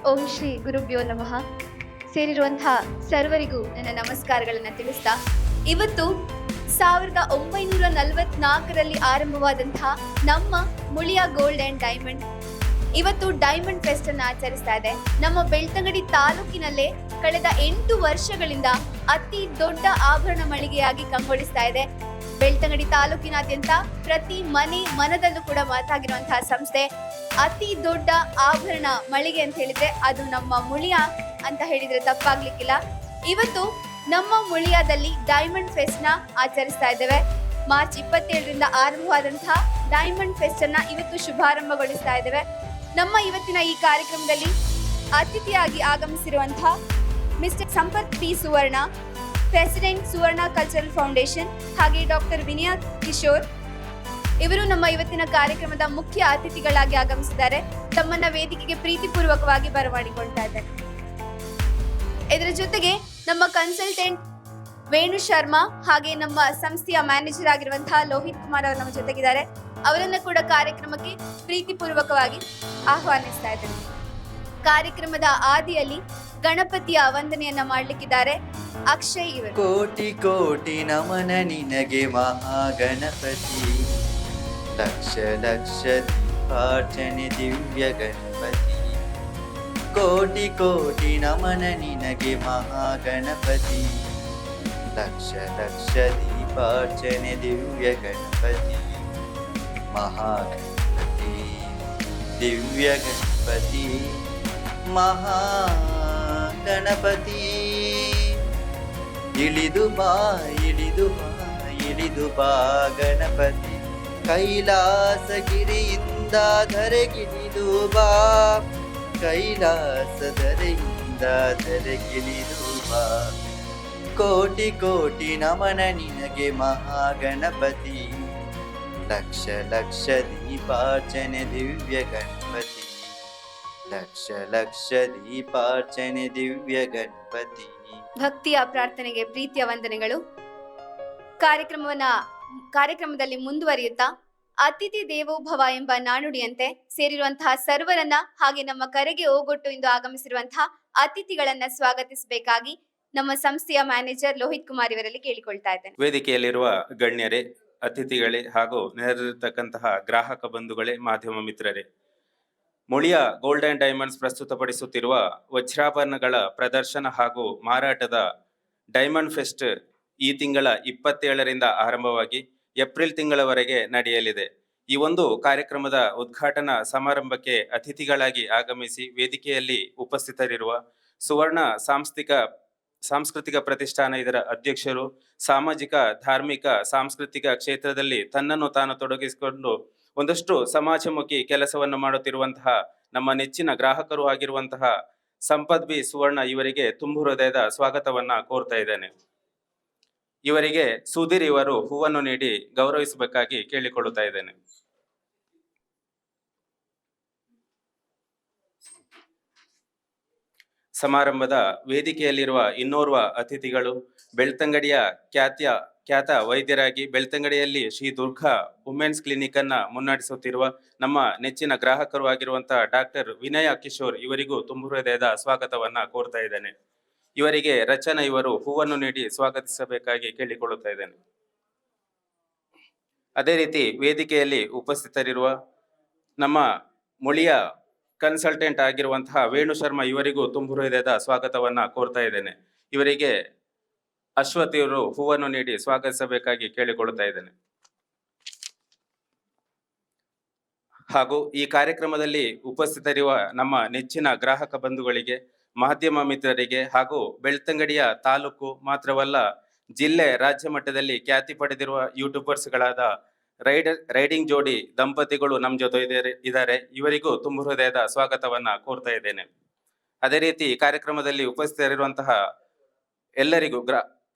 ಓಂ ಶ್ರೀ ಗುರುಭ್ಯೋ ನಮಃ. ಸೇರಿರುವಂತಹ ಸರ್ವರಿಗೂ ನನ್ನ ನಮಸ್ಕಾರಗಳನ್ನು ತಿಳಿಸ್ತಾ, ಇವತ್ತು 1944ರಲ್ಲಿ ಆರಂಭವಾದಂತಹ ನಮ್ಮ ಮುಳಿಯ ಗೋಲ್ಡ್ ಅಂಡ್ ಡೈಮಂಡ್ ಇವತ್ತು ಡೈಮಂಡ್ ಫೆಸ್ಟ್ ಅನ್ನು ಆಚರಿಸ್ತಾ ಇದೆ. ನಮ್ಮ ಬೆಳ್ತಂಗಡಿ ತಾಲೂಕಿನಲ್ಲೇ ಕಳೆದ 8 ವರ್ಷಗಳಿಂದ ಅತಿ ದೊಡ್ಡ ಆಭರಣ ಮಳಿಗೆಯಾಗಿ ಕಂಗೊಳಿಸ್ತಾ ಇದೆ. ಬೆಳ್ತಂಗಡಿ ತಾಲೂಕಿನಾದ್ಯಂತ ಪ್ರತಿ ಮನದಲ್ಲೂ ಕೂಡ ಮಾತಾಗಿರುವಂತಹ ಸಂಸ್ಥೆ, ಅತಿ ದೊಡ್ಡ ಆಭರಣ ಮಳಿಗೆ ಅಂತ ಹೇಳಿದ್ರೆ ಅದು ನಮ್ಮ ಮುಳಿಯ ಅಂತ ಹೇಳಿದ್ರೆ ತಪ್ಪಾಗ್ಲಿಕ್ಕಿಲ್ಲ. ಇವತ್ತು ನಮ್ಮ ಮುಳಿಯಾದಲ್ಲಿ ಡೈಮಂಡ್ ಫೆಸ್ಟ್ ನ ಆಚರಿಸ್ತಾ ಇದ್ದೇವೆ. ಮಾರ್ಚ್ 27ರಿಂದ ಆರಂಭವಾದಂತಹ ಡೈಮಂಡ್ ಫೆಸ್ಟ್ ಅನ್ನ ಇವತ್ತು ಶುಭಾರಂಭಗೊಳಿಸ್ತಾ ಇದ್ದೇವೆ. ನಮ್ಮ ಇವತ್ತಿನ ಈ ಕಾರ್ಯಕ್ರಮದಲ್ಲಿ ಅತಿಥಿಯಾಗಿ ಆಗಮಿಸಿರುವಂತಹ ಮಿಸ್ಟರ್ ಸಂಪತ್ ಪಿ ಸುವರ್ಣ, ಪ್ರೆಸಿಡೆಂಟ್ ಸುವರ್ಣ ಕಲ್ಚರಲ್ ಫೌಂಡೇಶನ್, ಹಾಗೆ ಡಾಕ್ಟರ್ ವಿನಯ ಕಿಶೋರ್ ಇವರು ನಮ್ಮ ಇವತ್ತಿನ ಕಾರ್ಯಕ್ರಮದ ಮುಖ್ಯ ಅತಿಥಿಗಳಾಗಿ ಆಗಮಿಸಿದ್ದಾರೆ. ತಮ್ಮನ್ನ ವೇದಿಕೆಗೆ ಪ್ರೀತಿಪೂರ್ವಕವಾಗಿ ಬರಮಾಡಿಕೊಳ್ತಾ ಇದ್ದಾರೆ. ಇದರ ಜೊತೆಗೆ ನಮ್ಮ ಕನ್ಸಲ್ಟೆಂಟ್ ವೇಣು ಶರ್ಮಾ ಹಾಗೆ ನಮ್ಮ ಸಂಸ್ಥೆಯ ಮ್ಯಾನೇಜರ್ ಆಗಿರುವಂತಹ ಲೋಹಿತ್ ಕುಮಾರ್ ಅವರು ನಮ್ಮ ಜೊತೆಗಿದ್ದಾರೆ. ಅವರನ್ನ ಕೂಡ ಕಾರ್ಯಕ್ರಮಕ್ಕೆ ಪ್ರೀತಿಪೂರ್ವಕವಾಗಿ ಆಹ್ವಾನಿಸ್ತಾ ಇದ್ದೇನೆ. ಕಾರ್ಯಕ್ರಮದ ಆದಿಯಲ್ಲಿ ಗಣಪತಿಯ ವಂದನೆಯನ್ನ ಮಾಡ್ಲಿಕ್ಕಿದ್ದಾರೆ ಅಕ್ಷಯ್ ಇವರು. ಕೋಟಿ ಕೋಟಿ ನಮನ ನಿನಗೆ ಮಹಾಗಣಪತಿ, ಲಕ್ಷ ಲಕ್ಷ ದೀಪಾರ್ಚನೆ ದಿವ್ಯ ಗಣಪತಿ. ಕೋಟಿ ಕೋಟಿ ನಮನ ನಿನಗೆ ಮಹಾಗಣಪತಿ, ಲಕ್ಷ ಲಕ್ಷ ದೀಪಾರ್ಚನೆ ದಿವ್ಯ ಗಣಪತಿ. ಮಹಾಗಣಪತಿ ದಿವ್ಯ ಗಣಪತಿ ಮಹಾಗಣಪತಿ. ಇಳಿದು ಬಾ ಇಳಿದು ಬಾ ಇಳಿದು ಬಾ ಗಣಪತಿ, ಕೈಲಾಸಗಿರಿಯಿಂದ ಧರೆಗಿಳಿದು ಬಾ, ಕೈಲಾಸದರೆಯಿಂದ ಧರೆಗಿಳಿದು ಬಾ. ಕೋಟಿ ಕೋಟಿ ನಮನ ನಿನಗೆ ಮಹಾಗಣಪತಿ, ಲಕ್ಷ ಲಕ್ಷ ದೀಪಾರ್ಚನೆ ದಿವ್ಯ ಗಣಪತಿ, ಲಕ್ಷ ಲಕ್ಷ ದೀಪಾರ್ಚನೆ ದಿವ್ಯ ಗಣಪತಿ. ಭಕ್ತಿಯ ಪ್ರಾರ್ಥನೆಗೆ ಪ್ರೀತಿಯ ವಂದನೆಗಳು. ಕಾರ್ಯಕ್ರಮದಲ್ಲಿ ಮುಂದುವರಿಯುತ್ತಾ ಅತಿಥಿ ದೇವೋಭವ ಎಂಬ ನಾನುಡಿಯಂತೆ ಸೇರಿರುವಂತಹ ಸರ್ವರನ್ನ ಹಾಗೆ ನಮ್ಮ ಕರೆಗೆ ಓಗೊಟ್ಟು ಇಂದು ಆಗಮಿಸಿರುವಂತಹ ಅತಿಥಿಗಳನ್ನ ಸ್ವಾಗತಿಸಬೇಕಾಗಿ ನಮ್ಮ ಸಂಸ್ಥೆಯ ಮ್ಯಾನೇಜರ್ ಲೋಹಿತ್ ಕುಮಾರ್ ಇವರಲ್ಲಿ ಕೇಳಿಕೊಳ್ತಾ ಇದ್ದೇನೆ. ವೇದಿಕೆಯಲ್ಲಿರುವ ಗಣ್ಯರೇ, ಅತಿಥಿಗಳೇ ಹಾಗೂ ನೆರೆದಿರತಕ್ಕಂತಹ ಗ್ರಾಹಕ ಬಂಧುಗಳೇ, ಮಾಧ್ಯಮ ಮಿತ್ರರೇ, ಮುಳಿಯ ಗೋಲ್ಡ್ ಅಂಡ್ ಡೈಮಂಡ್ಸ್ ಪ್ರಸ್ತುತಪಡಿಸುತ್ತಿರುವ ವಜ್ರಾಭರಣಗಳ ಪ್ರದರ್ಶನ ಹಾಗೂ ಮಾರಾಟದ ಡೈಮಂಡ್ ಫೆಸ್ಟ್ ಈ ತಿಂಗಳ 27ರಿಂದ ಆರಂಭವಾಗಿ ಏಪ್ರಿಲ್ ತಿಂಗಳವರೆಗೆ ನಡೆಯಲಿದೆ. ಈ ಒಂದು ಕಾರ್ಯಕ್ರಮದ ಉದ್ಘಾಟನಾ ಸಮಾರಂಭಕ್ಕೆ ಅತಿಥಿಗಳಾಗಿ ಆಗಮಿಸಿ ವೇದಿಕೆಯಲ್ಲಿ ಉಪಸ್ಥಿತರಿರುವ ಸುವರ್ಣ ಸಾಂಸ್ಕೃತಿಕ ಪ್ರತಿಷ್ಠಾನ ಇದರ ಅಧ್ಯಕ್ಷರು, ಸಾಮಾಜಿಕ ಧಾರ್ಮಿಕ ಸಾಂಸ್ಕೃತಿಕ ಕ್ಷೇತ್ರದಲ್ಲಿ ತನ್ನನ್ನು ತಾನು ತೊಡಗಿಸಿಕೊಂಡು ಒಂದಷ್ಟು ಸಮಾಜಮುಖಿ ಕೆಲಸವನ್ನು ಮಾಡುತ್ತಿರುವಂತಹ ನಮ್ಮ ನೆಚ್ಚಿನ ಗ್ರಾಹಕರು ಆಗಿರುವಂತಹ ಸಂಪತ್ ಬಿ ಸುವರ್ಣ ಇವರಿಗೆ ತುಂಬು ಹೃದಯದ ಸ್ವಾಗತವನ್ನ ಕೋರ್ತಾ ಇದ್ದೇನೆ. ಇವರಿಗೆ ಸುಧೀರ್ ಇವರು ಹೂವನ್ನು ನೀಡಿ ಗೌರವಿಸಬೇಕಾಗಿ ಕೇಳಿಕೊಳ್ಳುತ್ತಾ ಇದ್ದೇನೆ. ಸಮಾರಂಭದ ವೇದಿಕೆಯಲ್ಲಿರುವ ಇನ್ನೋರ್ವ ಅತಿಥಿಗಳು ಬೆಳ್ತಂಗಡಿಯ ಖ್ಯಾತ ವೈದ್ಯರಾಗಿ ಬೆಳ್ತಂಗಡಿಯಲ್ಲಿ ಶ್ರೀ ದುರ್ಗಾ ವುಮೆನ್ಸ್ ಕ್ಲಿನಿಕ್ ಅನ್ನ ಮುನ್ನಡೆಸುತ್ತಿರುವ ನಮ್ಮ ನೆಚ್ಚಿನ ಗ್ರಾಹಕರು ಆಗಿರುವಂತಹ ಡಾಕ್ಟರ್ ವಿನಯ ಕಿಶೋರ್ ಇವರಿಗೂ ತುಂಬು ಹೃದಯದ ಸ್ವಾಗತವನ್ನ ಕೋರ್ತಾ ಇದ್ದೇನೆ. ಇವರಿಗೆ ರಚನಾ ಇವರು ಹೂವನ್ನು ನೀಡಿ ಸ್ವಾಗತಿಸಬೇಕಾಗಿ ಕೇಳಿಕೊಳ್ಳುತ್ತಾ ಇದ್ದೇನೆ. ಅದೇ ರೀತಿ ವೇದಿಕೆಯಲ್ಲಿ ಉಪಸ್ಥಿತರಿರುವ ನಮ್ಮ ಮುಳಿಯ ಕನ್ಸಲ್ಟೆಂಟ್ ಆಗಿರುವಂತಹ ವೇಣು ಶರ್ಮಾ ಇವರಿಗೂ ತುಂಬು ಹೃದಯದ ಸ್ವಾಗತವನ್ನ ಕೋರ್ತಾ ಇದ್ದೇನೆ. ಇವರಿಗೆ ಅಶ್ವಥ್ ಇವರು ಹೂವನ್ನು ನೀಡಿ ಸ್ವಾಗತಿಸಬೇಕಾಗಿ ಕೇಳಿಕೊಳ್ಳುತ್ತಾ ಇದ್ದೇನೆ. ಹಾಗೂ ಈ ಕಾರ್ಯಕ್ರಮದಲ್ಲಿ ಉಪಸ್ಥಿತರಿರುವ ನಮ್ಮ ನೆಚ್ಚಿನ ಗ್ರಾಹಕ ಬಂಧುಗಳಿಗೆ, ಮಾಧ್ಯಮ ಮಿತ್ರರಿಗೆ ಹಾಗೂ ಬೆಳ್ತಂಗಡಿಯ ತಾಲೂಕು ಮಾತ್ರವಲ್ಲ ಜಿಲ್ಲೆ ರಾಜ್ಯ ಮಟ್ಟದಲ್ಲಿ ಖ್ಯಾತಿ ಪಡೆದಿರುವ ಯೂಟ್ಯೂಬರ್ಸ್ಗಳಾದ ರೈಡಿಂಗ್ ಜೋಡಿ ದಂಪತಿಗಳು ನಮ್ಮ ಜೊತೆ ಇದ್ದಾರೆ. ಇವರಿಗೂ ತುಂಬು ಹೃದಯದ ಸ್ವಾಗತವನ್ನ ಕೋರ್ತಾ ಇದ್ದೇನೆ. ಅದೇ ರೀತಿ ಕಾರ್ಯಕ್ರಮದಲ್ಲಿ ಉಪಸ್ಥಿತರಿರುವಂತಹ ಎಲ್ಲರಿಗೂ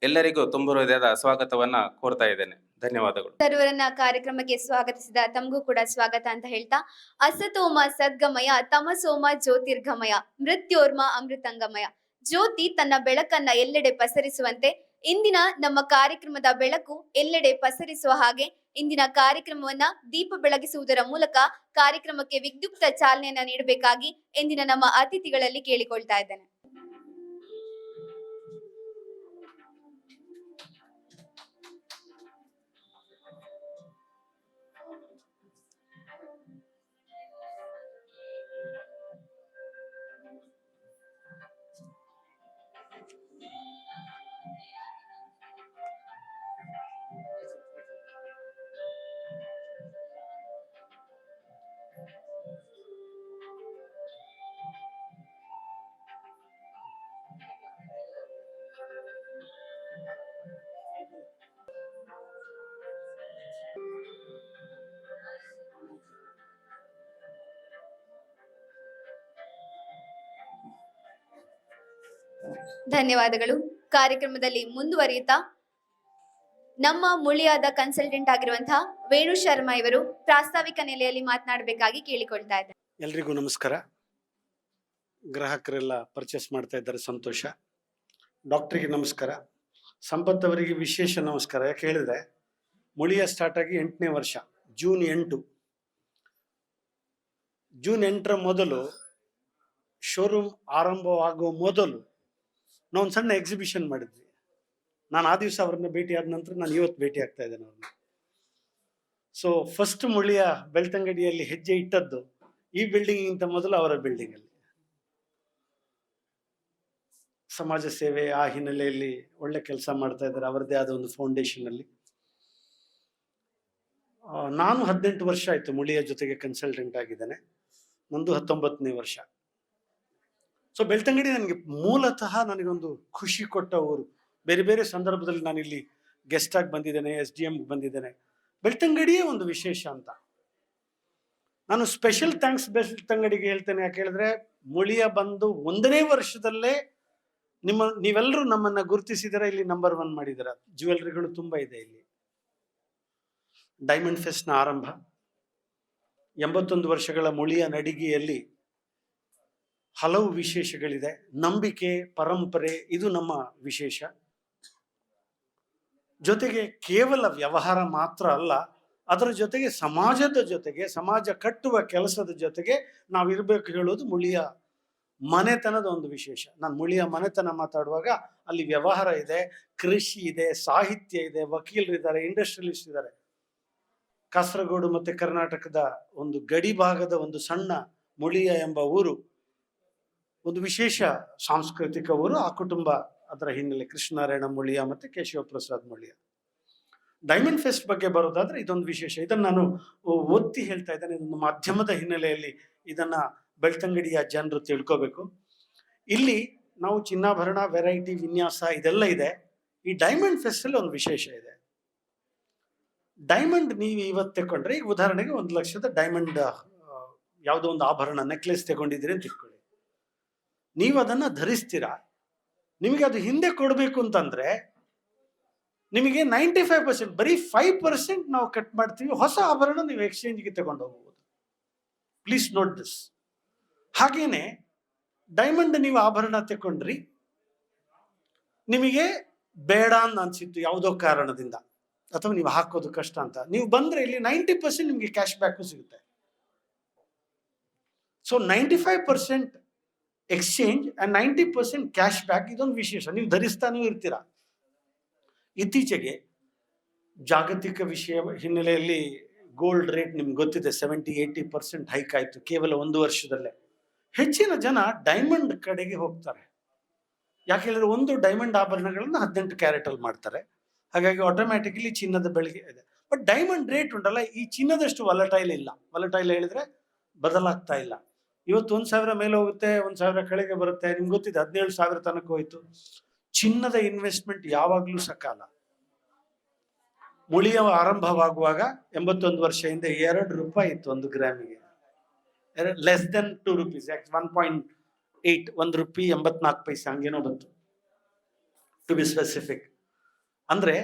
ತುಂಬು ಹೃದಯದ ಸ್ವಾಗತವನ್ನ ಕೋರ್ತಾ ಇದ್ದೇನೆ. ಧನ್ಯವಾದಗಳು. ಸರ್ವರನ್ನ ಕಾರ್ಯಕ್ರಮಕ್ಕೆ ಸ್ವಾಗತಿಸಿದ ತಮಗೂ ಕೂಡ ಸ್ವಾಗತ ಅಂತ ಹೇಳ್ತಾ, ಅಸತೋಮ ಸದ್ಗಮಯ ತಮಸೋಮ ಜ್ಯೋತಿರ್ಗಮಯ ಮೃತ್ಯೋರ್ಮ ಅಮೃತಂಗಮಯ. ಜ್ಯೋತಿ ತನ್ನ ಬೆಳಕನ್ನ ಎಲ್ಲೆಡೆ ಪಸರಿಸುವಂತೆ ಇಂದಿನ ನಮ್ಮ ಕಾರ್ಯಕ್ರಮದ ಬೆಳಕು ಎಲ್ಲೆಡೆ ಪಸರಿಸುವ ಹಾಗೆ ಇಂದಿನ ಕಾರ್ಯಕ್ರಮವನ್ನ ದೀಪ ಬೆಳಗಿಸುವುದರ ಮೂಲಕ ಕಾರ್ಯಕ್ರಮಕ್ಕೆ ವಿದ್ಯುಕ್ತ ಚಾಲನೆಯನ್ನ ನೀಡಬೇಕಾಗಿ ಇಂದಿನ ನಮ್ಮ ಅತಿಥಿಗಳಲ್ಲಿ ಕೇಳಿಕೊಳ್ತಾ ಇದ್ದೇನೆ. ಧನ್ಯವಾದಗಳು. ಕಾರ್ಯಕ್ರಮದಲ್ಲಿ ಮುಂದುವರಿಯುತ್ತಾ ನಮ್ಮ ಮುಳಿಯಾದ ಕನ್ಸಲ್ಟೆಂಟ್ ಆಗಿರುವಂತಹ ವೇಣು ಶರ್ಮಾ ಇವರು ಪ್ರಾಸ್ತಾವಿಕ ನೆಲೆಯಲ್ಲಿ ಮಾತನಾಡಬೇಕಾಗಿ ಕೇಳಿಕೊಳ್ತಾ ಇದ್ದಾರೆ. ಎಲ್ರಿಗೂ ನಮಸ್ಕಾರ. ಗ್ರಾಹಕರೆಲ್ಲ ಪರ್ಚೇಸ್ ಮಾಡ್ತಾ ಇದ್ದಾರೆ, ಸಂತೋಷ. ಡಾಕ್ಟ್ರಿಗೆ ನಮಸ್ಕಾರ. ಸಂಪತ್ ಅವರಿಗೆ ವಿಶೇಷ ನಮಸ್ಕಾರ. ಯಾಕೆ ಹೇಳಿದ್ರೆ ಮುಳಿಯ ಸ್ಟಾರ್ಟ್ ಆಗಿ 8ನೇ ವರ್ಷ, ಜೂನ್ 8. ಜೂನ್ 8ರ ಮೊದಲು, ಶೋರೂಮ್ ಆರಂಭವಾಗುವ ಮೊದಲು ನಾವು ಒಂದು ಸಣ್ಣ ಎಕ್ಸಿಬಿಷನ್ ಮಾಡಿದ್ವಿ. ನಾನು ಆ ದಿವಸ ಅವ್ರನ್ನ ಭೇಟಿ ಆದ ನಂತರ ನಾನು ಇವತ್ತು ಭೇಟಿ ಆಗ್ತಾ ಇದ್ದೇನೆ ಅವ್ರನ್ನ. ಸೊ ಫಸ್ಟ್ ಮುಳಿಯ ಬೆಳ್ತಂಗಡಿಯಲ್ಲಿ ಹೆಜ್ಜೆ ಇಟ್ಟದ್ದು ಈ ಬಿಲ್ಡಿಂಗಿಂತ ಮೊದಲು ಅವರ ಬಿಲ್ಡಿಂಗ್ ಅಲ್ಲಿ. ಸಮಾಜ ಸೇವೆ ಆ ಹಿನ್ನೆಲೆಯಲ್ಲಿ ಒಳ್ಳೆ ಕೆಲಸ ಮಾಡ್ತಾ ಇದ್ದಾರೆ ಅವರದೇ ಆದ ಒಂದು ಫೌಂಡೇಶನ್ ಅಲ್ಲಿ. ನಾನು 18 ವರ್ಷ ಆಯ್ತು ಮುಳಿಯ ಜೊತೆಗೆ ಕನ್ಸಲ್ಟೆಂಟ್ ಆಗಿದ್ದೇನೆ. ನಂದು 19ನೇ ವರ್ಷ. ಸೊ ಬೆಳ್ತಂಗಡಿ ನನಗೆ ಮೂಲತಃ ನನಗೊಂದು ಖುಷಿ ಕೊಟ್ಟ ಊರು. ಬೇರೆ ಬೇರೆ ಸಂದರ್ಭದಲ್ಲಿ ನಾನು ಇಲ್ಲಿ ಗೆಸ್ಟ್ ಆಗಿ ಬಂದಿದ್ದೇನೆ, SDM ಬಂದಿದ್ದೇನೆ. ಬೆಳ್ತಂಗಡಿಯೇ ಒಂದು ವಿಶೇಷ ಅಂತ ನಾನು ಸ್ಪೆಷಲ್ ಥ್ಯಾಂಕ್ಸ್ ಬೆಳ್ತಂಗಡಿಗೆ ಹೇಳ್ತೇನೆ. ಯಾಕೆ ಹೇಳಿದ್ರೆ ಮುಳಿಯ ಬಂದು 1ನೇ ವರ್ಷದಲ್ಲೇ ನೀವೆಲ್ಲರೂ ನಮ್ಮನ್ನ ಗುರುತಿಸಿದರೆ ಇಲ್ಲಿ ನಂಬರ್ 1 ಮಾಡಿದಾರ. ಜ್ಯುವೆಲ್ರಿಗಳು ತುಂಬಾ ಇದೆ ಇಲ್ಲಿ. ಡೈಮಂಡ್ ಫೆಸ್ಟ್ ನ ಆರಂಭ 81 ವರ್ಷಗಳ ಮುಳಿಯ ನಡಿಗೆಯಲ್ಲಿ ಹಲವು ವಿಶೇಷಗಳಿದೆ. ನಂಬಿಕೆ, ಪರಂಪರೆ ಇದು ನಮ್ಮ ವಿಶೇಷ. ಜೊತೆಗೆ ಕೇವಲ ವ್ಯವಹಾರ ಮಾತ್ರ ಅಲ್ಲ, ಅದರ ಜೊತೆಗೆ ಸಮಾಜದ ಜೊತೆಗೆ, ಸಮಾಜ ಕಟ್ಟುವ ಕೆಲಸದ ಜೊತೆಗೆ ನಾವಿರ್ಬೇಕು ಹೇಳೋದು ಮುಳಿಯ ಮನೆತನದ ಒಂದು ವಿಶೇಷ. ನಾನು ಮುಳಿಯ ಮನೆತನ ಮಾತಾಡುವಾಗ ಅಲ್ಲಿ ವ್ಯವಹಾರ ಇದೆ, ಕೃಷಿ ಇದೆ, ಸಾಹಿತ್ಯ ಇದೆ, ವಕೀಲರಿದ್ದಾರೆ, ಇಂಡಸ್ಟ್ರಿಯಲಿಸ್ಟ್ ಇದ್ದಾರೆ. ಕಾಸರಗೋಡು ಮತ್ತೆ ಕರ್ನಾಟಕದ ಒಂದು ಗಡಿ ಭಾಗದ ಒಂದು ಸಣ್ಣ ಮುಳಿಯ ಎಂಬ ಊರು ಒಂದು ವಿಶೇಷ ಸಾಂಸ್ಕೃತಿಕ ಊರು. ಆ ಕುಟುಂಬ, ಅದರ ಹಿನ್ನೆಲೆ ಕೃಷ್ಣನಾರಾಯಣ ಮುಳಿಯ ಮತ್ತೆ ಕೇಶವ ಪ್ರಸಾದ್ ಮುಳಿಯ. ಡೈಮಂಡ್ ಫೆಸ್ಟ್ ಬಗ್ಗೆ ಬರೋದಾದ್ರೆ ಇದೊಂದು ವಿಶೇಷ. ಇದನ್ನು ನಾನು ಒತ್ತಿ ಹೇಳ್ತಾ ಇದ್ದೇನೆ. ಇದೊಂದು ಮಾಧ್ಯಮದ ಹಿನ್ನೆಲೆಯಲ್ಲಿ ಇದನ್ನ ಬೆಳ್ತಂಗಡಿಯ ಜನರು ತಿಳ್ಕೋಬೇಕು. ಇಲ್ಲಿ ನಾವು ಚಿನ್ನಾಭರಣ, ವೆರೈಟಿ, ವಿನ್ಯಾಸ ಇದೆಲ್ಲ ಇದೆ. ಈ ಡೈಮಂಡ್ ಫೆಸ್ಟ್ ಅಲ್ಲಿ ಒಂದು ವಿಶೇಷ ಇದೆ. ಡೈಮಂಡ್ ನೀವು ಇವತ್ತು ತಗೊಂಡ್ರೆ, ಈಗ ಉದಾಹರಣೆಗೆ 1 ಲಕ್ಷದ ಡೈಮಂಡ್ ಯಾವುದೋ ಒಂದು ಆಭರಣ, ನೆಕ್ಲೆಸ್ ತಗೊಂಡಿದ್ದೀರಿ ಅಂತ ಇಟ್ಕೊಳ್ಳಿ. ನೀವು ಅದನ್ನ ಧರಿಸ್ತೀರಾ, ನಿಮಗೆ ಅದು ಹಿಂದೆ ಕೊಡಬೇಕು ಅಂತಂದ್ರೆ ನಿಮಗೆ 95%, ಬರೀ 5% ನಾವು ಕಟ್ ಮಾಡ್ತೀವಿ. ಹೊಸ ಆಭರಣ ನೀವು ಎಕ್ಸ್ಚೇಂಜ್ಗೆ ತಗೊಂಡು ಹೋಗ್ಬೋದು. Please note this. ಹಾಗೇನೆ ಡೈಮಂಡ್ ನೀವು ಆಭರಣ ತಗೊಂಡ್ರಿ, ನಿಮಗೆ ಬೇಡ ಅಂತ ಅನ್ಸಿತ್ತು ಯಾವುದೋ ಕಾರಣದಿಂದ, ಅಥವಾ ನೀವು ಹಾಕೋದು ಕಷ್ಟ ಅಂತ, ನೀವು ಬಂದ್ರೆ ಇಲ್ಲಿ 90% ನಿಮಗೆ ಕ್ಯಾಶ್ ಬ್ಯಾಕ್ ಸಿಗುತ್ತೆ. So 95% exchange and 90% cash back, ಇದೊಂದು ವಿಶೇಷ. ನೀವು ಧರಿಸ್ತಾನೂ ಇರ್ತೀರಾ. ಇತ್ತೀಚೆಗೆ ಜಾಗತಿಕ ವಿಷಯ ಹಿನ್ನೆಲೆಯಲ್ಲಿ ಗೋಲ್ಡ್ ರೇಟ್ ನಿಮ್ಗೆ ಗೊತ್ತಿದೆ, 70-80% ಹೈಕ್ ಆಯ್ತು ಕೇವಲ 1 ವರ್ಷದಲ್ಲೇ. ಹೆಚ್ಚಿನ ಜನ ಡೈಮಂಡ್ ಕಡೆಗೆ ಹೋಗ್ತಾರೆ. ಯಾಕೆ ಹೇಳಿದ್ರೆ ಒಂದು ಡೈಮಂಡ್ ಆಭರಣಗಳನ್ನ 18 ಕ್ಯಾರೆಟ್ ಅಲ್ಲಿ ಮಾಡ್ತಾರೆ. ಹಾಗಾಗಿ ಆಟೋಮ್ಯಾಟಿಕಲಿ ಚಿನ್ನದ ಬೆಲೆಗೆ ಇದೆ. ಬಟ್ ಡೈಮಂಡ್ ರೇಟ್ ಉಂಟಲ್ಲ, ಈ ಚಿನ್ನದಷ್ಟು ವಲಟೈಲ್ ಇಲ್ಲ. ವಲಟೈಲ್ ಹೇಳಿದ್ರೆ ಬದಲಾಗ್ತಾ ಇಲ್ಲ. ಇವತ್ತು 1,000 ಮೇಲೆ ಹೋಗುತ್ತೆ, 1,000 ಕೆಳಗೆ ಬರುತ್ತೆ. ನಿಮ್ಗೆ ಗೊತ್ತಿದೆ 17,000 ತನಕ ಹೋಯ್ತು. ಚಿನ್ನದ ಇನ್ವೆಸ್ಟ್ಮೆಂಟ್ ಯಾವಾಗ್ಲೂ ಸಕಾಲ. ಮುಳಿಯ ಆರಂಭವಾಗುವಾಗ 81 ವರ್ಷ ಹಿಂದೆ 2 ರೂಪಾಯಿ ಇತ್ತು 1 ಗ್ರಾಮಿಗೆ. ಲೆಸ್ ದೆನ್ 2 rupees, 1.8, 1 ರೂಪಾಯಿ 84 ಪೈಸೆ ಹಂಗೇನೋ ಬಂತು, ಟು ಬಿ ಸ್ಪೆಸಿಫಿಕ್. ಅಂದ್ರೆ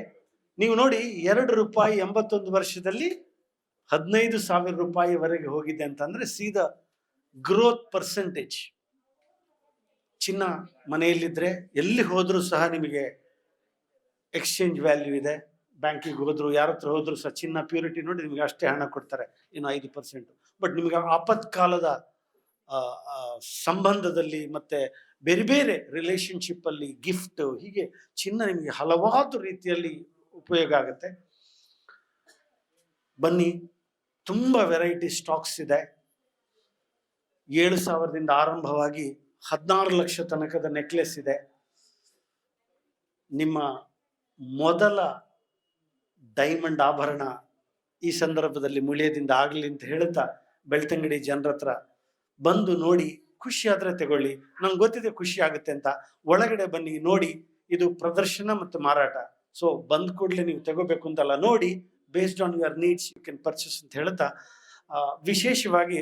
ನೀವು ನೋಡಿ, 2 ರೂಪಾಯಿ 81 ವರ್ಷದಲ್ಲಿ 15,000 ರೂಪಾಯಿವರೆಗೆ ಹೋಗಿದೆ ಅಂತಂದ್ರೆ ಸೀದಾ ಗ್ರೋತ್ ಪರ್ಸೆಂಟೇಜ್. ಚಿನ್ನ ಮನೆಯಲ್ಲಿದ್ರೆ ಎಲ್ಲಿ ಹೋದ್ರೂ ಸಹ ನಿಮಗೆ ಎಕ್ಸ್ಚೇಂಜ್ ವ್ಯಾಲ್ಯೂ ಇದೆ. ಬ್ಯಾಂಕಿಗೆ ಹೋದ್ರು, ಯಾರ ಹತ್ರ ಹೋದ್ರು ಸಹ ಚಿನ್ನ ಪ್ಯೂರಿಟಿ ನೋಡಿ ನಿಮಗೆ ಅಷ್ಟೇ ಹಣ ಕೊಡ್ತಾರೆ, ಇನ್ನು 5%. ಬಟ್ ನಿಮಗೆ ಆಪತ್ಕಾಲದ ಸಂಬಂಧದಲ್ಲಿ ಮತ್ತೆ ಬೇರೆ ಬೇರೆ ರಿಲೇಶನ್ಶಿಪ್ ಅಲ್ಲಿ ಗಿಫ್ಟ್, ಹೀಗೆ ಚಿನ್ನ ನಿಮಗೆ ಹಲವಾರು ರೀತಿಯಲ್ಲಿ ಉಪಯೋಗ ಆಗುತ್ತೆ. ಬನ್ನಿ, ತುಂಬಾ ವೆರೈಟಿ ಸ್ಟಾಕ್ಸ್ ಇದೆ. 7,000ದಿಂದ ಆರಂಭವಾಗಿ 16 ಲಕ್ಷ ತನಕದ ನೆಕ್ಲೆಸ್ ಇದೆ. ನಿಮ್ಮ ಮೊದಲ ಡೈಮಂಡ್ ಆಭರಣ ಈ ಸಂದರ್ಭದಲ್ಲಿ ಮುಳಿಯದಿಂದ ಆಗಲಿ ಅಂತ ಹೇಳ್ತಾ, ಬೆಳ್ತಂಗಡಿ ಜನರ ಹತ್ರ ಬಂದು ನೋಡಿ, ಖುಷಿ ಆದ್ರೆ ತಗೊಳ್ಳಿ. ನಂಗೆ ಗೊತ್ತಿದೆ ಖುಷಿ ಆಗುತ್ತೆ ಅಂತ. ಒಳಗಡೆ ಬನ್ನಿ, ನೋಡಿ. ಇದು ಪ್ರದರ್ಶನ ಮತ್ತು ಮಾರಾಟ. ಸೊ ಬಂದ್ ಕೂಡಲೇ ನೀವು ತಗೋಬೇಕು ಅಂತಲ್ಲ, ನೋಡಿ, based on your needs you can purchase ಅಂತ ಹೇಳ್ತಾ, ವಿಶೇಷವಾಗಿ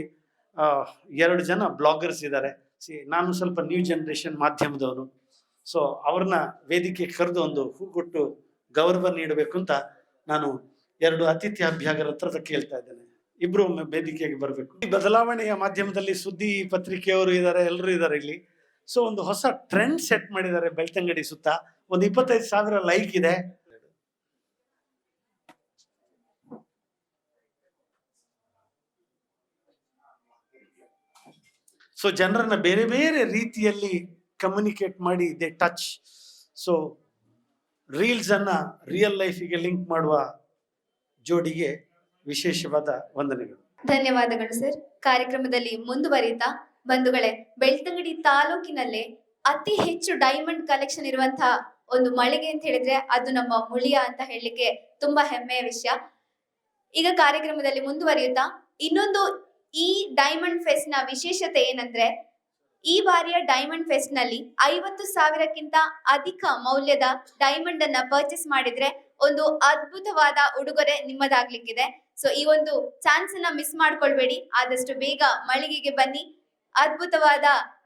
2 ಜನ ಬ್ಲಾಗರ್ಸ್ ಇದ್ದಾರೆ. ನಾನು ಸ್ವಲ್ಪ ನ್ಯೂ ಜನರೇಷನ್ ಮಾಧ್ಯಮದವನು. ಸೊ ಅವ್ರನ್ನ ವೇದಿಕೆಗೆ ಕರೆದು ಒಂದು ಹೂ ಕೊಟ್ಟು ಗೌರವ ನೀಡಬೇಕು ಅಂತ ನಾನು 2 ಅತಿಥಿ ಅಭ್ಯಾಗರ ಹತ್ರ ಕೇಳ್ತಾ ಇದ್ದೇನೆ. ಇಬ್ರು ಒಮ್ಮೆ ವೇದಿಕೆಗೆ ಬರಬೇಕು. ಈ ಬದಲಾವಣೆಯ ಮಾಧ್ಯಮದಲ್ಲಿ ಸುದ್ದಿ ಪತ್ರಿಕೆಯವರು ಇದ್ದಾರೆ, ಎಲ್ಲರೂ ಇದ್ದಾರೆ ಇಲ್ಲಿ. ಸೊ ಒಂದು ಹೊಸ ಟ್ರೆಂಡ್ ಸೆಟ್ ಮಾಡಿದ್ದಾರೆ ಬೆಳ್ತಂಗಡಿ ಸುತ್ತ. ಒಂದು 25,000 ಲೈಕ್ ಇದೆ. ಸೊ ಜನರನ್ನ ಬೇರೆ ಬೇರೆ ರೀತಿಯಲ್ಲಿ ಕಮ್ಯುನಿಕೇಟ್ ಮಾಡಿ ದೇ ಟಚ್. ಸೊ ರೀಲ್ಸ್ ಅನ್ನ ರಿಯಲ್ ಲೈಫಿಗೆ ಲಿಂಕ್ ಮಾಡುವ ಜೋಡಿಗೆ ವಿಶೇಷವಾದ ವಂದನೆಗಳು. ಧನ್ಯವಾದಗಳು ಸರ್. ಕಾರ್ಯಕ್ರಮದಲ್ಲಿ ಮುಂದುವರಿತಾ ಬಂಧುಗಳೇ, ಬೆಳ್ತಂಗಡಿ ತಾಲೂಕಿನಲ್ಲೇ ಅತಿ ಹೆಚ್ಚು ಡೈಮಂಡ್ ಕಲೆಕ್ಷನ್ ಇರುವಂತಹ ಒಂದು ಮಳಿಗೆ ಅಂತ ಹೇಳಿದ್ರೆ ಅದು ನಮ್ಮ ಮುಳಿಯ ಅಂತ ಹೇಳಲಿಕ್ಕೆ ತುಂಬಾ ಹೆಮ್ಮೆಯ ವಿಷಯ. ಈಗ ಕಾರ್ಯಕ್ರಮದಲ್ಲಿ ಮುಂದುವರಿಯುತ್ತಾ ಇನ್ನೊಂದು ಈ ಡೈಮಂಡ್ ಫೆಸ್ಟ್ ನ ವಿಶೇಷತೆ ಏನಂದ್ರೆ, ಈ ಬಾರಿಯ ಡೈಮಂಡ್ ಫೆಸ್ಟ್ ನಲ್ಲಿ 50,000ಕ್ಕಿಂತ ಅಧಿಕ ಮೌಲ್ಯದ ಡೈಮಂಡ್ ಅನ್ನ ಪರ್ಚೇಸ್ ಮಾಡಿದ್ರೆ ಒಂದು ಅದ್ಭುತವಾದ ಉಡುಗೊರೆ ನಿಮ್ಮದಾಗ್ಲಿಕ್ಕಿದೆ. ಸೊ ಈ ಒಂದು ಚಾನ್ಸ್ ಅನ್ನ ಮಿಸ್ ಮಾಡ್ಕೊಳ್ಬೇಡಿ. ಆದಷ್ಟು ಬೇಗ ಮಳಿಗೆಗೆ ಬನ್ನಿ, ಅದ್ಭುತವಾದ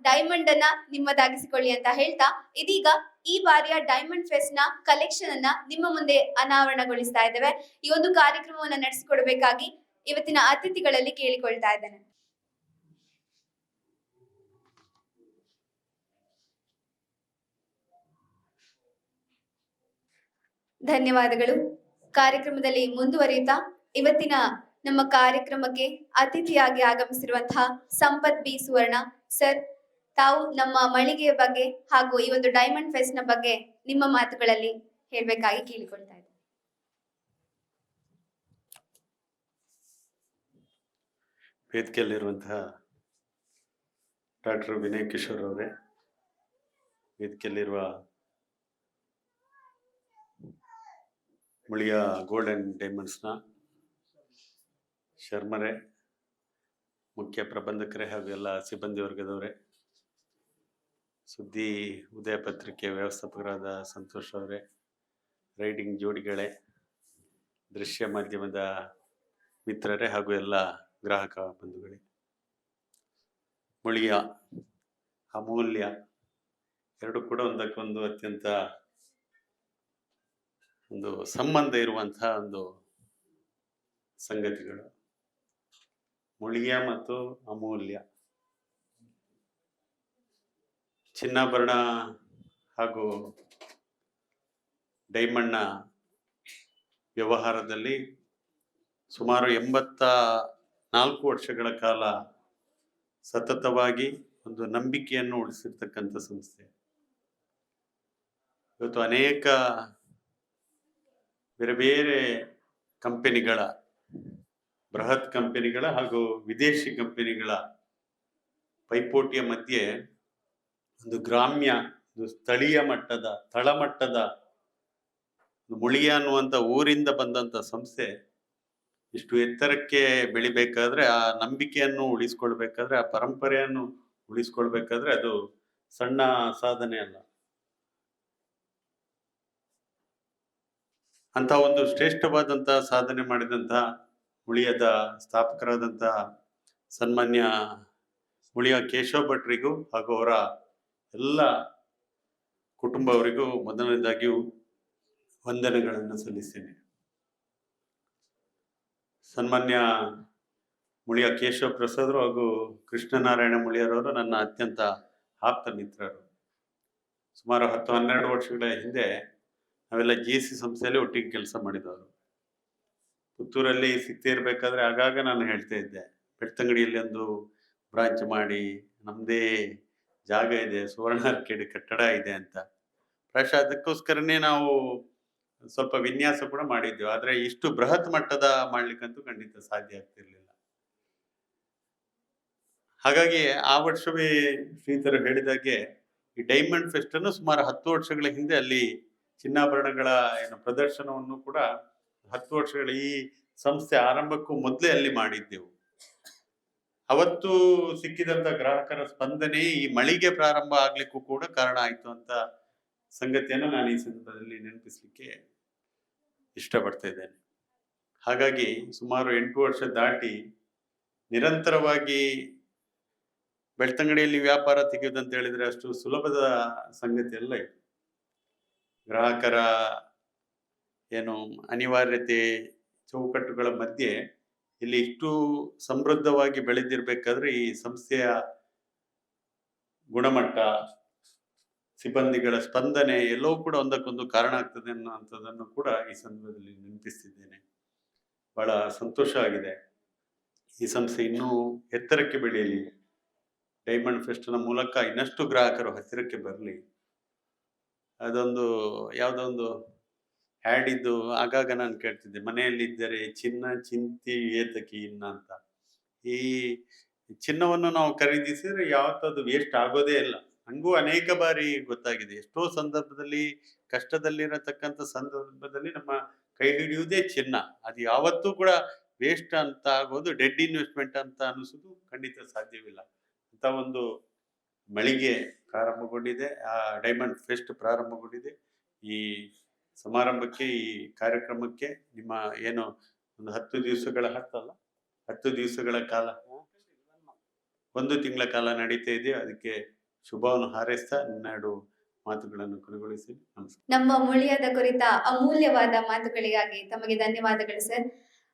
ಡೈಮಂಡ್ ಅನ್ನ ನಿಮ್ಮದಾಗಿಸಿಕೊಳ್ಳಿ ಅಂತ ಹೇಳ್ತಾ, ಇದೀಗ ಈ ಬಾರಿಯ ಡೈಮಂಡ್ ಫೆಸ್ಟ್ ನ ಕಲೆಕ್ಷನ್ ಅನ್ನ ನಿಮ್ಮ ಮುಂದೆ ಅನಾವರಣಗೊಳಿಸ್ತಾ ಇದ್ದೇವೆ. ಈ ಒಂದು ಕಾರ್ಯಕ್ರಮವನ್ನ ನಡೆಸಿಕೊಡ್ಬೇಕಾಗಿ ಇವತ್ತಿನ ಅತಿಥಿಗಳಲ್ಲಿ ಕೇಳಿಕೊಳ್ತಾ ಇದ್ದೇನೆ. ಧನ್ಯವಾದಗಳು. ಕಾರ್ಯಕ್ರಮದಲ್ಲಿ ಮುಂದುವರಿಯುತ್ತಾ ಇವತ್ತಿನ ನಮ್ಮ ಕಾರ್ಯಕ್ರಮಕ್ಕೆ ಅತಿಥಿಯಾಗಿ ಆಗಮಿಸಿರುವಂತಹ ಸಂಪತ್ ಬಿ ಸುವರ್ಣ ಸರ್, ತಾವು ನಮ್ಮ ಮಳಿಗೆಯ ಬಗ್ಗೆ ಹಾಗೂ ಈ ಒಂದು ಡೈಮಂಡ್ ಫೆಸ್ಟ್ ನ ಬಗ್ಗೆ ನಿಮ್ಮ ಮಾತುಗಳಲ್ಲಿ ಹೇಳ್ಬೇಕಾಗಿ ಕೇಳಿಕೊಳ್ತಾ ಇದ್ದೇನೆ. ವೇದಿಕೆಯಲ್ಲಿರುವಂತಹ ಡಾಕ್ಟರ್ ವಿನಯ್ ಕಿಶೋರ್ ಅವರೇ, ವೇದಿಕೆಯಲ್ಲಿರುವ ಮುಳಿಯ ಗೋಲ್ಡ್ ಅಂಡ್ ಡೈಮಂಡ್ಸ್ನ ಶರ್ಮರೇ, ಮುಖ್ಯ ಪ್ರಬಂಧಕರೇ ಹಾಗೂ ಎಲ್ಲ ಸಿಬ್ಬಂದಿ ವರ್ಗದವರೇ, ಸುದ್ದಿ ಉದಯ ಪತ್ರಿಕೆ ವ್ಯವಸ್ಥಾಪಕರಾದ ಸಂತೋಷ್ ಅವರೇ, ರೈಡಿಂಗ್ ಜೋಡಿಗಳೇ, ದೃಶ್ಯ ಮಾಧ್ಯಮದ ಮಿತ್ರರೇ ಹಾಗೂ ಎಲ್ಲ ಗ್ರಾಹಕ ಬಂಧುಗಳೇ, ಮುಳಿಯ ಅಮೂಲ್ಯ ಎರಡು ಕೂಡ ಒಂದಕ್ಕೊಂದು ಅತ್ಯಂತ ಒಂದು ಸಂಬಂಧ ಇರುವಂತಹ ಒಂದು ಸಂಗತಿಗಳು. ಮುಳಿಯ ಮತ್ತು ಅಮೂಲ್ಯ, ಚಿನ್ನಾಭರಣ ಹಾಗೂ ಡೈಮಂಡ್ನ ವ್ಯವಹಾರದಲ್ಲಿ ಸುಮಾರು 84 ವರ್ಷಗಳ ಕಾಲ ಸತತವಾಗಿ ಒಂದು ನಂಬಿಕೆಯನ್ನು ಉಳಿಸಿರ್ತಕ್ಕಂಥ ಸಂಸ್ಥೆ. ಇವತ್ತು ಅನೇಕ ಬೇರೆ ಬೇರೆ ಕಂಪನಿಗಳ, ಬೃಹತ್ ಕಂಪನಿಗಳ ಹಾಗೂ ವಿದೇಶಿ ಕಂಪನಿಗಳ ಪೈಪೋಟಿಯ ಮಧ್ಯೆ ಒಂದು ಗ್ರಾಮ್ಯ, ಒಂದು ಸ್ಥಳೀಯ ಮಟ್ಟದ, ತಳಮಟ್ಟದ ಮುಳಿಯ ಅನ್ನುವಂಥ ಊರಿಂದ ಬಂದಂಥ ಸಂಸ್ಥೆ ಇಷ್ಟು ಎತ್ತರಕ್ಕೆ ಬೆಳಿಬೇಕಾದ್ರೆ, ಆ ನಂಬಿಕೆಯನ್ನು ಉಳಿಸ್ಕೊಳ್ಬೇಕಾದ್ರೆ, ಆ ಪರಂಪರೆಯನ್ನು ಉಳಿಸ್ಕೊಳ್ಬೇಕಾದ್ರೆ ಅದು ಸಣ್ಣ ಸಾಧನೆ ಅಲ್ಲ. ಅಂತ ಒಂದು ಶ್ರೇಷ್ಠವಾದಂಥ ಸಾಧನೆ ಮಾಡಿದಂತಹ ಮುಳಿಯದ ಸ್ಥಾಪಕರಾದಂತಹ ಸನ್ಮಾನ್ಯ ಮುಳಿಯ ಕೇಶವ ಭಟ್ರಿಗೂ ಹಾಗೂ ಅವರ ಎಲ್ಲ ಕುಟುಂಬವರಿಗೂ ಮೊದಲನೇದಾಗಿಯೂ ವಂದನೆಗಳನ್ನು ಸಲ್ಲಿಸ್ತೇನೆ. ಸನ್ಮಾನ್ಯ ಮುಳಿಯ ಕೇಶವ ಪ್ರಸಾದರು ಹಾಗೂ ಕೃಷ್ಣನಾರಾಯಣ ಮುಳಿಯರವರು ನನ್ನ ಅತ್ಯಂತ ಆಪ್ತ ಮಿತ್ರರು. ಸುಮಾರು 10-12 ವರ್ಷಗಳ ಹಿಂದೆ ನಾವೆಲ್ಲ GSC ಸಂಸ್ಥೆಯಲ್ಲಿ ಒಟ್ಟಿಗೆ ಕೆಲಸ ಮಾಡಿದವರು. ಪುತ್ತೂರಲ್ಲಿ ಸಿಕ್ತಿರ್ಬೇಕಾದ್ರೆ ಆಗಾಗ ನಾನು ಹೇಳ್ತಾ ಇದ್ದೆ, ಬೆಳ್ತಂಗಡಿಯಲ್ಲಿ ಒಂದು ಬ್ರಾಂಚ್ ಮಾಡಿ, ನಮ್ಮದೇ ಜಾಗ ಇದೆ, ಸುವರ್ಣ ಆರ್ಕಿಡ್ ಕಟ್ಟಡ ಇದೆ ಅಂತ. ಪ್ರಾಯಶಃ ಅದಕ್ಕೋಸ್ಕರನೇ ನಾವು ಸ್ವಲ್ಪ ವಿನ್ಯಾಸ ಕೂಡ ಮಾಡಿದ್ದೆವು. ಆದರೆ ಇಷ್ಟು ಬೃಹತ್ ಮಟ್ಟದ ಮಾಡ್ಲಿಕ್ಕಂತೂ ಖಂಡಿತ ಸಾಧ್ಯ ಆಗ್ತಿರ್ಲಿಲ್ಲ. ಹಾಗಾಗಿ ಆ ವರ್ಷವೇ ಶ್ರೀಧರ್ ಹೇಳಿದಾಗೆ ಈ ಡೈಮಂಡ್ ಫೆಸ್ಟ್ ಅನ್ನು ಸುಮಾರು 10 ವರ್ಷಗಳ ಹಿಂದೆ ಅಲ್ಲಿ ಚಿನ್ನಾಭರಣಗಳ ಪ್ರದರ್ಶನವನ್ನು ಕೂಡ 10 ವರ್ಷಗಳ ಈ ಸಂಸ್ಥೆ ಆರಂಭಕ್ಕೂ ಮೊದಲೇ ಅಲ್ಲಿ ಮಾಡಿದ್ದೆವು. ಅವತ್ತು ಸಿಕ್ಕಿದಂತ ಗ್ರಾಹಕರ ಸ್ಪಂದನೆ ಈ ಮಳಿಗೆ ಪ್ರಾರಂಭ ಆಗ್ಲಿಕ್ಕೂ ಕೂಡ ಕಾರಣ ಆಯ್ತು ಅಂತ ಸಂಗತಿಯನ್ನು ನಾನು ಈ ಸಂದರ್ಭದಲ್ಲಿ ನೆನಪಿಸ್ಲಿಕ್ಕೆ ಇಷ್ಟಪಡ್ತಾ ಇದ್ದೇನೆ. ಹಾಗಾಗಿ ಸುಮಾರು 8 ವರ್ಷ ದಾಟಿ ನಿರಂತರವಾಗಿ ಬೆಳ್ತಂಗಡಿಯಲ್ಲಿ ವ್ಯಾಪಾರ ತೆಗೆಯುವುದಂತ ಹೇಳಿದ್ರೆ ಅಷ್ಟು ಸುಲಭದ ಸಂಗತಿ ಅಲ್ಲ ಇದು. ಗ್ರಾಹಕರ ಅನಿವಾರ್ಯತೆ ಚೌಕಟ್ಟುಗಳ ಮಧ್ಯೆ ಇಲ್ಲಿ ಇಷ್ಟು ಸಮೃದ್ಧವಾಗಿ ಬೆಳೆದಿರ್ಬೇಕಾದ್ರೆ ಈ ಸಂಸ್ಥೆಯ ಗುಣಮಟ್ಟ, ಸಿಬ್ಬಂದಿಗಳ ಸ್ಪಂದನೆ ಎಲ್ಲವೂ ಕೂಡ ಒಂದಕ್ಕೊಂದು ಕಾರಣ ಆಗ್ತದೆ ಅನ್ನುವಂಥದ್ದನ್ನು ಕೂಡ ಈ ಸಂದರ್ಭದಲ್ಲಿ ನೆನಪಿಸ್ತಿದ್ದೇನೆ. ಬಹಳ ಸಂತೋಷ ಆಗಿದೆ. ಈ ಸಂಸ್ಥೆ ಇನ್ನೂ ಎತ್ತರಕ್ಕೆ ಬೆಳೆಯಲಿ, ಡೈಮಂಡ್ ಫೆಸ್ಟ್ನ ಮೂಲಕ ಇನ್ನಷ್ಟು ಗ್ರಾಹಕರು ಹತ್ತಿರಕ್ಕೆ ಬರಲಿ. ಅದೊಂದು ಯಾವುದೋ ಒಂದು ಹ್ಯಾಡ್ ಇದ್ದು ಆಗಾಗ ನಾನು ಕೇಳ್ತಿದ್ದೆ, ಮನೆಯಲ್ಲಿದ್ದರೆ ಚಿನ್ನ ಚಿಂತಿ ಏತಕಿ ಇನ್ನ ಅಂತ. ಈ ಚಿನ್ನವನ್ನು ನಾವು ಖರೀದಿಸಿದ್ರೆ ಯಾವತ್ತದು ವೇಸ್ಟ್ ಆಗೋದೇ ಇಲ್ಲ. ನನಗೂ ಅನೇಕ ಬಾರಿ ಗೊತ್ತಾಗಿದೆ. ಎಷ್ಟೋ ಸಂದರ್ಭದಲ್ಲಿ ಕಷ್ಟದಲ್ಲಿರತಕ್ಕಂಥ ಸಂದರ್ಭದಲ್ಲಿ ನಮ್ಮ ಕೈ ಹಿಡಿಯುವುದೇ ಚಿನ್ನ. ಅದು ಯಾವತ್ತೂ ಕೂಡ ವೇಸ್ಟ್ ಅಂತ ಆಗೋದು, ಡೆಡ್ ಇನ್ವೆಸ್ಟ್ಮೆಂಟ್ ಅಂತ ಅನಿಸೋದು ಖಂಡಿತ ಸಾಧ್ಯವಿಲ್ಲ. ಅಂತ ಒಂದು ಮಳಿಗೆ ಪ್ರಾರಂಭಗೊಂಡಿದೆ, ಆ ಡೈಮಂಡ್ ಫೆಸ್ಟ್ ಪ್ರಾರಂಭಗೊಂಡಿದೆ. ಈ ಸಮಾರಂಭಕ್ಕೆ, ಈ ಕಾರ್ಯಕ್ರಮಕ್ಕೆ ನಿಮ್ಮ ಒಂದು 10 ದಿವಸಗಳ 10 ದಿವಸಗಳ ಕಾಲ, 1 ತಿಂಗಳ ಕಾಲ ನಡೀತಾ ಇದೆ. ಅದಕ್ಕೆ ಶುಭವನ್ನು ಹಾರೈಸ್ತಾ ನನ್ನೆರಡು ಮಾತುಗಳನ್ನು ಕೊನೆಗೊಳಿಸಿ ನಮಸ್ಕಾರ. ನಮ್ಮ ಮುಳಿಯದ ಕುರಿತ ಅಮೂಲ್ಯವಾದ ಮಾತುಗಳಿಗಾಗಿ ತಮಗೆ ಧನ್ಯವಾದಗಳು ಸರ್.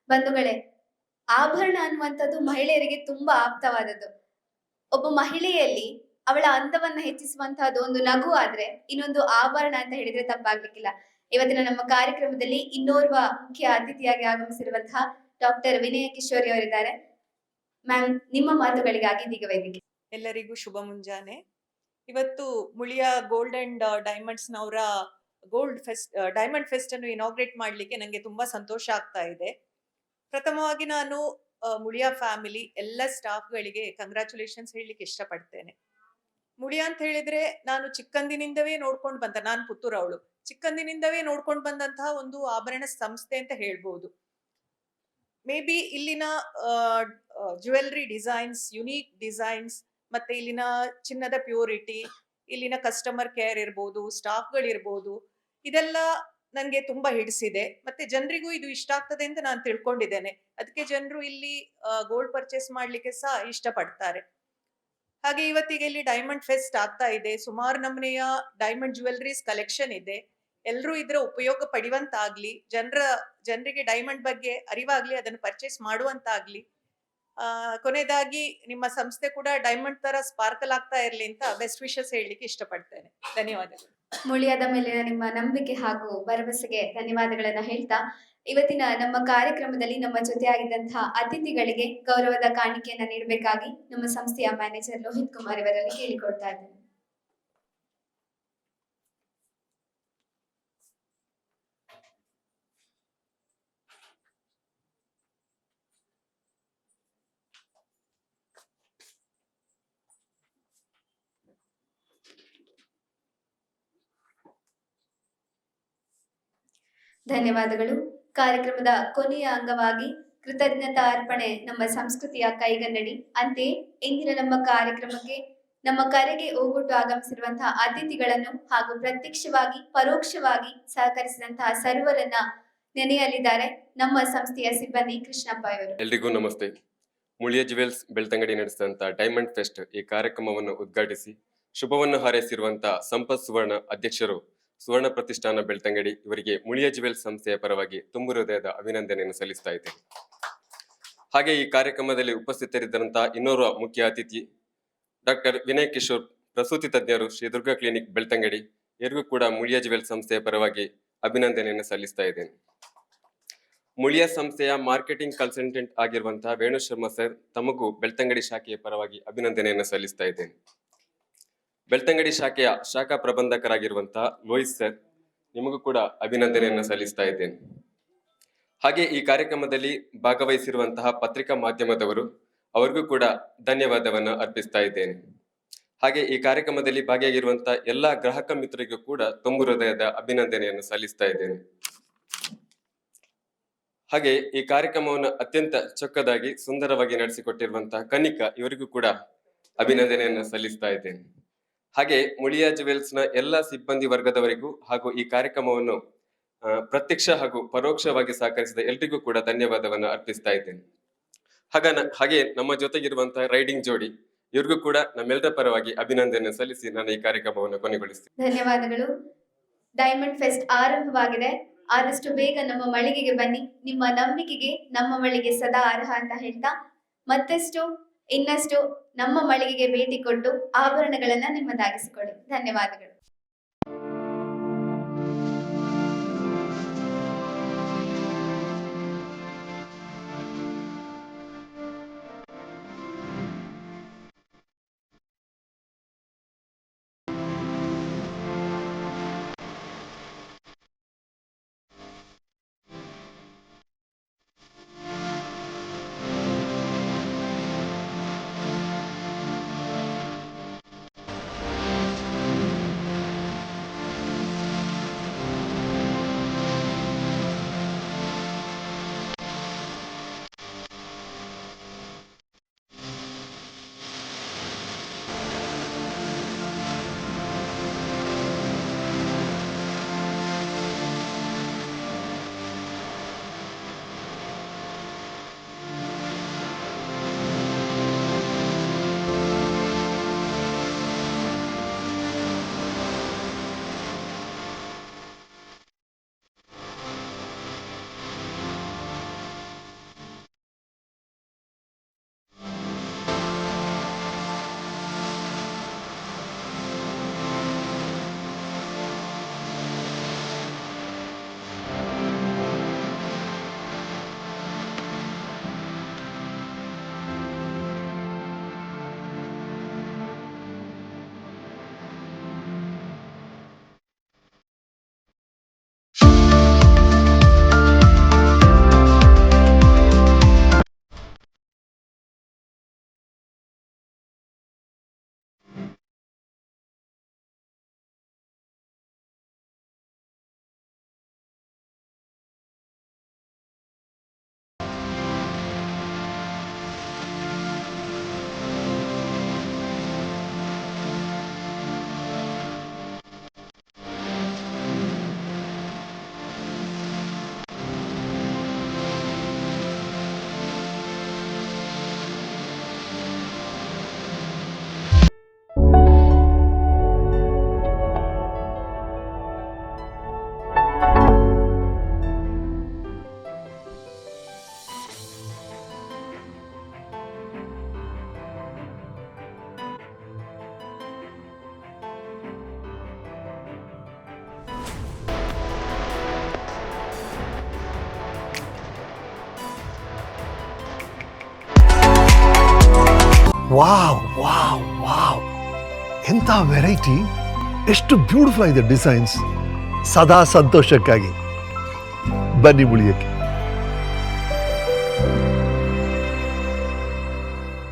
ಬಂಧುಗಳೇ, ಆಭರಣ ಅನ್ನುವಂಥದ್ದು ಮಹಿಳೆಯರಿಗೆ ತುಂಬಾ ಆಪ್ತವಾದದ್ದು. ಒಬ್ಬ ಮಹಿಳೆಯಲ್ಲಿ ಅವಳ ಅಂದವನ್ನ ಹೆಚ್ಚಿಸುವಂತಹದ್ದು ಒಂದು ನಗು ಆದ್ರೆ ಇನ್ನೊಂದು ಆಭರಣ ಅಂತ ಹೇಳಿದ್ರೆ ತಪ್ಪಾಗ್ಲಿಕ್ಕಿಲ್ಲ. ಇವತ್ತಿನ ನಮ್ಮ ಕಾರ್ಯಕ್ರಮದಲ್ಲಿ ಇನ್ನೋರ್ವ ಮುಖ್ಯ ಅತಿಥಿಯಾಗಿ ಆಗಮಿಸಿರುವಂತಹ ಡಾಕ್ಟರ್ ವಿನಯ ಕಿಶೋರಿ ಅವರಿದ್ದಾರೆ. ಮ್ಯಾಮ್, ನಿಮ್ಮ ಮಾತುಗಳಿಗಾಗಿ ಇದೀಗ ವೇದಿಕೆ. ಎಲ್ಲರಿಗೂ ಶುಭ ಮುಂಜಾನೆ. ಇವತ್ತು ಮುಳಿಯ ಗೋಲ್ಡ್ ಅಂಡ್ ಡೈಮಂಡ್ಸ್ ನವರ ಡೈಮಂಡ್ ಫೆಸ್ಟ್ ಅನ್ನು ಇನಾಗ್ರೇಟ್ ಮಾಡ್ಲಿಕ್ಕೆ ನಂಗೆ ತುಂಬಾ ಸಂತೋಷ ಆಗ್ತಾ ಇದೆ. ಪ್ರಥಮವಾಗಿ ನಾನು ಮುಳಿಯ ಫ್ಯಾಮಿಲಿ ಎಲ್ಲ ಸ್ಟಾಫ್ಗಳಿಗೆ ಕಂಗ್ರಾಚುಲೇಷನ್ಸ್ ಹೇಳಲಿಕ್ಕೆ ಇಷ್ಟಪಡ್ತೇನೆ. ಮುಳಿಯ ಅಂತ ಹೇಳಿದ್ರೆ ನಾನು ಚಿಕ್ಕಂದಿನಿಂದವೇ ನೋಡ್ಕೊಂಡು ಬಂದ, ನಾನು ಪುತ್ತೂರವಳು, ಚಿಕ್ಕಂದಿನಿಂದವೇ ನೋಡ್ಕೊಂಡು ಬಂದಂತಹ ಒಂದು ಆಭರಣ ಸಂಸ್ಥೆ ಅಂತ ಹೇಳ್ಬೋದು. ಮೇ ಬಿ ಇಲ್ಲಿನ ಜ್ಯುವೆಲ್ರಿ ಡಿಸೈನ್ಸ್, ಯುನೀಕ್ ಡಿಸೈನ್ಸ್, ಮತ್ತೆ ಇಲ್ಲಿನ ಚಿನ್ನದ ಪ್ಯೂರಿಟಿ, ಇಲ್ಲಿನ ಕಸ್ಟಮರ್ ಕೇರ್ ಇರ್ಬೋದು, ಸ್ಟಾಫ್ಗಳಿರ್ಬೋದು, ಇದೆಲ್ಲ ನನಗೆ ತುಂಬಾ ಹಿಡಿಸಿದೆ. ಮತ್ತೆ ಜನರಿಗೂ ಇದು ಇಷ್ಟ ಆಗ್ತದೆ ಅಂತ ನಾನು ತಿಳ್ಕೊಂಡಿದ್ದೇನೆ. ಅದಕ್ಕೆ ಜನರು ಇಲ್ಲಿ ಗೋಲ್ಡ್ ಪರ್ಚೇಸ್ ಮಾಡ್ಲಿಕ್ಕೆ ಸಹ ಇಷ್ಟಪಡ್ತಾರೆ. ಹಾಗೆ ಇವತ್ತಿಗೆ ಇಲ್ಲಿ ಡೈಮಂಡ್ ಫೆಸ್ಟ್ ಆಗ್ತಾ ಇದೆ. ಸುಮಾರು ನಮೂನೆಯ ಡೈಮಂಡ್ ಜ್ಯುವೆಲ್ರೀಸ್ ಕಲೆಕ್ಷನ್ ಇದೆ. ಎಲ್ಲರೂ ಇದರ ಉಪಯೋಗ ಪಡೆಯುವಂತಾಗ್ಲಿ, ಜನರಿಗೆ ಡೈಮಂಡ್ ಬಗ್ಗೆ ಅರಿವಾಗ್ಲಿ, ಅದನ್ನು ಪರ್ಚೇಸ್ ಮಾಡುವಂತಾಗ್ಲಿ. ಕೊನೆಯದಾಗಿ ನಿಮ್ಮ ಸಂಸ್ಥೆ ಕೂಡ ಡೈಮಂಡ್ ತರ ಸ್ಪಾರ್ಕಲ್ ಆಗ್ತಾ ಇರ್ಲಿ ಅಂತ ಬೆಸ್ಟ್ ವಿಶಸ್ ಹೇಳಲಿಕ್ಕೆ ಇಷ್ಟಪಡ್ತೇನೆ. ಧನ್ಯವಾದಗಳು. ಮುಳಿಯದ ಮೇಲಿನ ನಿಮ್ಮ ನಂಬಿಕೆ ಹಾಗೂ ಭರವಸೆಗೆ ಧನ್ಯವಾದಗಳನ್ನ ಹೇಳ್ತಾ, ಇವತ್ತಿನ ನಮ್ಮ ಕಾರ್ಯಕ್ರಮದಲ್ಲಿ ನಮ್ಮ ಜೊತೆಯಾಗಿದ್ದಂತಹ ಅತಿಥಿಗಳಿಗೆ ಗೌರವದ ಕಾಣಿಕೆಯನ್ನ ನೀಡಬೇಕಾಗಿ ನಮ್ಮ ಸಂಸ್ಥೆಯ ಮ್ಯಾನೇಜರ್ ಲೋಹಿತ್ ಕುಮಾರ್ ಇವರಲ್ಲಿ ಕೇಳಿಕೊಳ್ತಾ ಇದ್ದೇನೆ. ಧನ್ಯವಾದಗಳು. ಕಾರ್ಯಕ್ರಮದ ಕೊನೆಯ ಅಂಗವಾಗಿ ಕೃತಜ್ಞತಾ ಅರ್ಪಣೆ ನಮ್ಮ ಸಂಸ್ಕೃತಿಯ ಕೈಗನ್ನಡಿ. ಅಂತೆಯೇ ಇಂದಿನ ನಮ್ಮ ಕಾರ್ಯಕ್ರಮಕ್ಕೆ ನಮ್ಮ ಕರೆಗೆ ಓಗೊಟ್ಟು ಆಗಮಿಸಿರುವಂತಹ ಅತಿಥಿಗಳನ್ನು ಹಾಗೂ ಪ್ರತ್ಯಕ್ಷವಾಗಿ ಪರೋಕ್ಷವಾಗಿ ಸಹಕರಿಸಿದಂತಹ ಸರ್ವರನ್ನ ನೆನೆಯಲಿದ್ದಾರೆ ನಮ್ಮ ಸಂಸ್ಥೆಯ ಸಿಬ್ಬಂದಿ ಕೃಷ್ಣಪ್ಪ ಇವರು. ಎಲ್ರಿಗೂ ನಮಸ್ತೆ. ಮುಳಿಯ ಜ್ಯುವೆಲ್ಸ್ ಬೆಳ್ತಂಗಡಿ ನಡೆಸಿದಂತ ಡೈಮಂಡ್ ಫೆಸ್ಟ್ ಈ ಕಾರ್ಯಕ್ರಮವನ್ನು ಉದ್ಘಾಟಿಸಿ ಶುಭವನ್ನು ಹಾರೈಸಿರುವಂತಹ ಸಂಪತ್ ಸುವರ್ಣ ಅಧ್ಯಕ್ಷರು, ಸುವರ್ಣ ಪ್ರತಿಷ್ಠಾನ ಬೆಳ್ತಂಗಡಿ ಇವರಿಗೆ ಮುಳಿಯ ಜ್ಯುವೆಲ್ಸ್ ಸಂಸ್ಥೆಯ ಪರವಾಗಿ ತುಂಬು ಹೃದಯದ ಅಭಿನಂದನೆಯನ್ನು ಸಲ್ಲಿಸ್ತಾ ಇದ್ದೇನೆ. ಹಾಗೆ ಈ ಕಾರ್ಯಕ್ರಮದಲ್ಲಿ ಉಪಸ್ಥಿತರಿದ್ದಂತಹ ಇನ್ನೋರ್ವ ಮುಖ್ಯ ಅತಿಥಿ ಡಾಕ್ಟರ್ ವಿನಯ್ ಕಿಶೋರ್, ಪ್ರಸೂತಿ ತಜ್ಞರು, ಶ್ರೀ ದುರ್ಗಾ ಕ್ಲಿನಿಕ್ ಬೆಳ್ತಂಗಡಿ, ಇವರಿಗೂ ಕೂಡ ಮುಳಿಯ ಜ್ಯುವೆಲ್ಸ್ ಸಂಸ್ಥೆಯ ಪರವಾಗಿ ಅಭಿನಂದನೆಯನ್ನು ಸಲ್ಲಿಸ್ತಾ ಇದ್ದೇನೆ. ಮುಳಿಯ ಸಂಸ್ಥೆಯ ಮಾರ್ಕೆಟಿಂಗ್ ಕನ್ಸಲ್ಟೆಂಟ್ ಆಗಿರುವಂತಹ ವೇಣು ಶರ್ಮಾ ಸರ್, ತಮಗೂ ಬೆಳ್ತಂಗಡಿ ಶಾಖೆಯ ಪರವಾಗಿ ಅಭಿನಂದನೆಯನ್ನು ಸಲ್ಲಿಸ್ತಾ ಇದ್ದೇನೆ. ಬೆಳ್ತಂಗಡಿ ಶಾಖೆಯ ಶಾಖಾ ಪ್ರಬಂಧಕರಾಗಿರುವಂತಹ ಲೋಹಿತ್ ಸರ್, ನಿಮಗೂ ಕೂಡ ಅಭಿನಂದನೆಯನ್ನು ಸಲ್ಲಿಸ್ತಾ ಇದ್ದೇನೆ. ಹಾಗೆ ಈ ಕಾರ್ಯಕ್ರಮದಲ್ಲಿ ಭಾಗವಹಿಸಿರುವಂತಹ ಪತ್ರಿಕಾ ಮಾಧ್ಯಮದವರು, ಅವರಿಗೂ ಕೂಡ ಧನ್ಯವಾದವನ್ನು ಅರ್ಪಿಸ್ತಾ ಇದ್ದೇನೆ. ಹಾಗೆ ಈ ಕಾರ್ಯಕ್ರಮದಲ್ಲಿ ಭಾಗಿಯಾಗಿರುವಂತಹ ಎಲ್ಲಾ ಗ್ರಾಹಕ ಮಿತ್ರರಿಗೂ ಕೂಡ ತುಂಬು ಹೃದಯದ ಅಭಿನಂದನೆಯನ್ನು ಸಲ್ಲಿಸ್ತಾ ಇದ್ದೇನೆ. ಹಾಗೆ ಈ ಕಾರ್ಯಕ್ರಮವನ್ನು ಅತ್ಯಂತ ಚೊಕ್ಕದಾಗಿ ಸುಂದರವಾಗಿ ನಡೆಸಿಕೊಟ್ಟಿರುವಂತಹ ಕನಿಕಾ, ಇವರಿಗೂ ಕೂಡ ಅಭಿನಂದನೆಯನ್ನು ಸಲ್ಲಿಸ್ತಾ ಇದ್ದೇನೆ. ಹಾಗೆ ಮುಳಿಯ ಜುವೆಲ್ಸ್ ನ ಎಲ್ಲಾ ಸಿಬ್ಬಂದಿ ವರ್ಗದವರಿಗೂ ಹಾಗೂ ಈ ಕಾರ್ಯಕ್ರಮವನ್ನು ಪ್ರತ್ಯಕ್ಷ ಹಾಗೂ ಪರೋಕ್ಷವಾಗಿ ಸಹಕರಿಸಿದ ಎಲ್ರಿಗೂ ಕೂಡ ಧನ್ಯವಾದವನ್ನು ಅರ್ಪಿಸ್ತಾ ಇದ್ದೇನೆ. ಹಾಗೆ ನಮ್ಮ ಜೊತೆಗಿರುವಂತಹ ರೈಡಿಂಗ್ ಜೋಡಿ, ಇವ್ರಿಗೂ ಕೂಡ ನಮ್ಮೆಲ್ಲರ ಪರವಾಗಿ ಅಭಿನಂದನೆ ಸಲ್ಲಿಸಿ ನಾನು ಈ ಕಾರ್ಯಕ್ರಮವನ್ನು ಕೊನೆಗೊಳಿಸ್ತೀನಿ. ಧನ್ಯವಾದಗಳು. ಡೈಮಂಡ್ ಫೆಸ್ಟ್ ಆರಂಭವಾಗಿದೆ. ಆದಷ್ಟು ಬೇಗ ನಮ್ಮ ಮಳಿಗೆಗೆ ಬನ್ನಿ. ನಿಮ್ಮ ನಂಬಿಕೆಗೆ ನಮ್ಮ ಮಳಿಗೆ ಸದಾ ಅರ್ಹ ಅಂತ ಹೇಳ್ತಾ, ಇನ್ನಷ್ಟು ನಮ್ಮ ಮಳಿಗೆಗೆ ಭೇಟಿ ಕೊಟ್ಟು ಆಭರಣಗಳನ್ನ ನಿಮ್ಮದಾಗಿಸಿಕೊಳ್ಳಿ. ಧನ್ಯವಾದಗಳು. ವಾವ್ ವಾವ್ ವಾವ್, ಎಂಥ ವೆರೈಟಿ, ಎಷ್ಟು ಬ್ಯೂಟಿಫುಲ್ ಆಗಿದೆ ಡಿಸೈನ್ಸ್. ಸದಾ ಸಂತೋಷಕ್ಕಾಗಿ ಬನ್ನಿ ಮುಳಿಯಕ್ಕೆ.